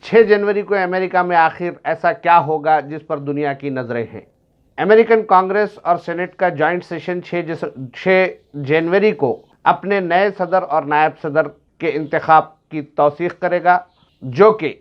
6 जनवरी को अमेरिका में आखिर ऐसा क्या होगा जिस पर दुनिया की नज़रें हैं। अमेरिकन कांग्रेस और सेनेट का जॉइंट सेशन 6 जनवरी को अपने नए सदर और नायब सदर के इंतखाब की तौसीक करेगा, जो कि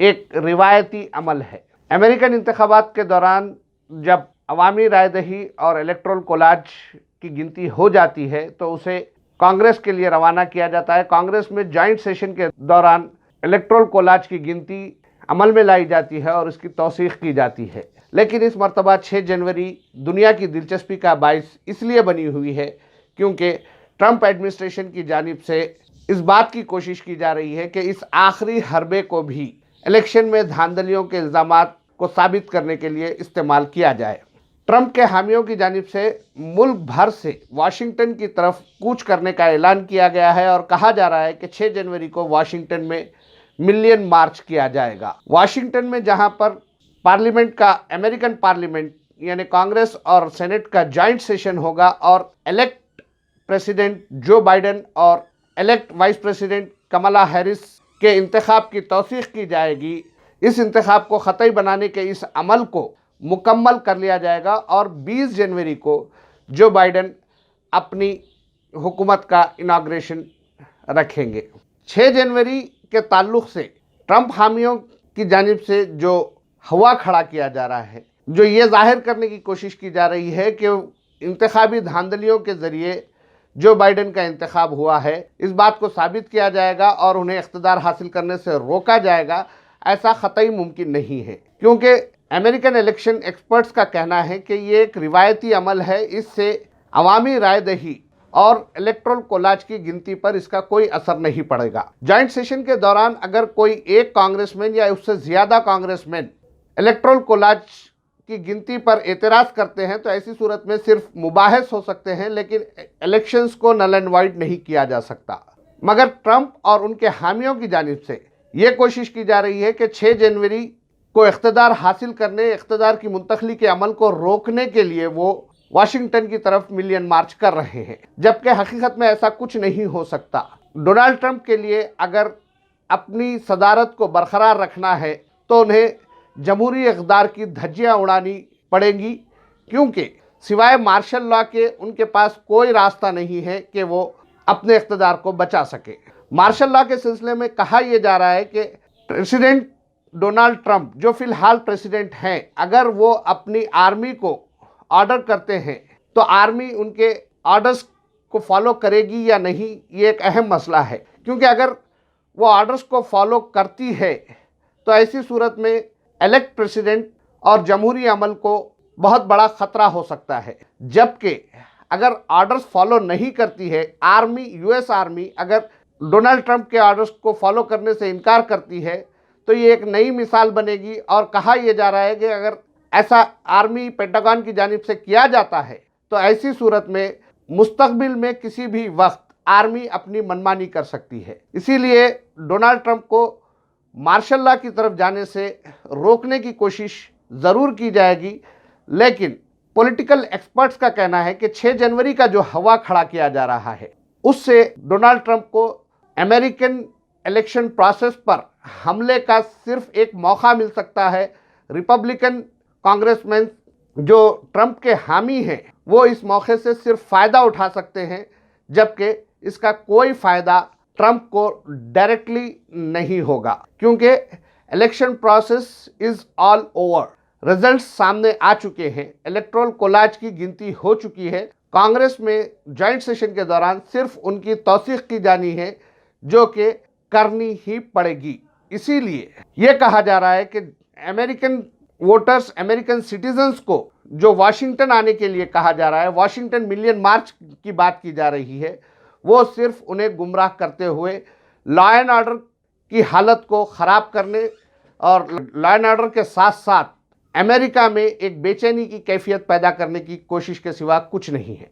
एक रिवायती अमल है। अमेरिकन इंतखाबात के दौरान जब अवामी रायदही और इलेक्टोरल कोलाज की गिनती हो जाती है तो उसे कांग्रेस के लिए रवाना किया जाता है। कांग्रेस में जॉइंट सेशन के दौरान इलेक्टोरल कोलाज की गिनती अमल में लाई जाती है और इसकी तौसीक की जाती है। लेकिन इस मरतबा 6 जनवरी दुनिया की दिलचस्पी का बाइस इसलिए बनी हुई है क्योंकि ट्रंप एडमिनिस्ट्रेशन की जानिब से इस बात की कोशिश की जा रही है कि इस आखिरी हरबे को भी इलेक्शन में धांधलियों के इल्ज़ामात को साबित करने के लिए इस्तेमाल किया जाए। ट्रंप के हामियों की जानिब से मुल्क भर से वाशिंगटन की तरफ कूच करने का ऐलान किया गया है और कहा जा रहा है कि 6 जनवरी को वाशिंगटन में मिलियन मार्च किया जाएगा। वाशिंगटन में जहां पर पार्लियामेंट का, अमेरिकन पार्लियामेंट यानी कांग्रेस और सेनेट का जॉइंट सेशन होगा और इलेक्ट प्रेसिडेंट जो बाइडेन और elect vice president Kamala Harris के इंतखाब की तौसीक की जाएगी। इस इंतखाब को ख़तई बनाने के इस अमल को मुकम्मल कर लिया जाएगा और 20 जनवरी को जो बाइडेन अपनी हुकूमत का इनाग्रेशन रखेंगे। 6 जनवरी के ताल्लुक़ से ट्रंप हामियों की जानिब से जो हवा खड़ा किया जा रहा है, जो ये जाहिर करने की कोशिश की जा रही है कि इंतखाबी धांधलियों के ज़रिए जो बाइडेन का इंतखाब हुआ है, इस बात को साबित किया जाएगा और उन्हें इख्तिदार हासिल करने से रोका जाएगा, ऐसा ख़तई मुमकिन नहीं है। क्योंकि अमेरिकन इलेक्शन एक्सपर्ट्स का कहना है कि ये एक रिवायती अमल है, इससे अवामी रायदही और इलेक्टोरल कोलाज की गिनती पर इसका कोई असर नहीं पड़ेगा। जॉइंट सेशन के दौरान अगर कोई एक कांग्रेसमैन या उससे ज़्यादा कांग्रेसमैन इलेक्टोरल कोलाज की गिनती पर एतराज़ करते हैं तो ऐसी सूरत में सिर्फ मुबाहिस हो सकते हैं, लेकिन इलेक्शंस को नल एंड वाइड नहीं किया जा सकता। मगर ट्रंप और उनके हामियों की जानिब से ये कोशिश की जा रही है कि 6 जनवरी को इख्तिदार हासिल करने, इख्तिदार की मुंतकली के अमल को रोकने के लिए वो वाशिंगटन की तरफ मिलियन मार्च कर रहे हैं, जबकि हकीकत में ऐसा कुछ नहीं हो सकता। डोनाल्ड ट्रंप के लिए अगर अपनी सदारत को बरकरार रखना है तो उन्हें जमहूरी इक़्तिदार की धज्जियाँ उड़ानी पड़ेंगी, क्योंकि सिवाय मार्शल लॉ के उनके पास कोई रास्ता नहीं है कि वो अपने इक़्तिदार को बचा सके। मार्शल लॉ के सिलसिले में कहा यह जा रहा है कि प्रेसिडेंट डोनाल्ड ट्रंप जो फ़िलहाल प्रेसिडेंट हैं, अगर वो अपनी आर्मी को ऑर्डर करते हैं तो आर्मी उनके ऑर्डर्स को फॉलो करेगी या नहीं, ये एक अहम मसला है। क्योंकि अगर वो ऑर्डर्स को फॉलो करती है तो ऐसी सूरत में इलेक्ट प्रेसिडेंट और जमहूरी अमल को बहुत बड़ा ख़तरा हो सकता है। जबकि अगर ऑर्डर्स फॉलो नहीं करती है आर्मी, यूएस आर्मी अगर डोनाल्ड ट्रंप के ऑर्डर्स को फॉलो करने से इनकार करती है तो ये एक नई मिसाल बनेगी। और कहा यह जा रहा है कि अगर ऐसा आर्मी पेंटागन की जानिब से किया जाता है तो ऐसी सूरत में मुस्तकबिल में किसी भी वक्त आर्मी अपनी मनमानी कर सकती है। इसीलिए डोनाल्ड ट्रंप को मार्शल लॉ की तरफ जाने से रोकने की कोशिश ज़रूर की जाएगी, लेकिन पॉलिटिकल एक्सपर्ट्स का कहना है कि 6 जनवरी का जो हवा खड़ा किया जा रहा है उससे डोनाल्ड ट्रंप को अमेरिकन इलेक्शन प्रोसेस पर हमले का सिर्फ एक मौका मिल सकता है। रिपब्लिकन कांग्रेसमैन जो ट्रंप के हामी हैं वो इस मौके से सिर्फ फ़ायदा उठा सकते हैं, जबकि इसका कोई फ़ायदा ट्रंप को डायरेक्टली नहीं होगा, क्योंकि election process is all over. Results सामने आ चुके हैं, इलेक्टोरल कोलाज की गिनती हो चुकी है। कांग्रेस में जॉइंट सेशन के दौरान सिर्फ उनकी तौसीक की जानी है, जो कि करनी ही पड़ेगी। इसीलिए ये कहा जा रहा है कि अमेरिकन वोटर्स, अमेरिकन सिटीजन्स को जो वाशिंगटन आने के लिए कहा जा रहा है, वाशिंगटन मिलियन मार्च की बात की जा रही है, वो सिर्फ उन्हें गुमराह करते हुए लॉ एंड ऑर्डर की हालत को ख़राब करने और लॉ एंड ऑर्डर के साथ साथ अमेरिका में एक बेचैनी की कैफियत पैदा करने की कोशिश के सिवा कुछ नहीं है।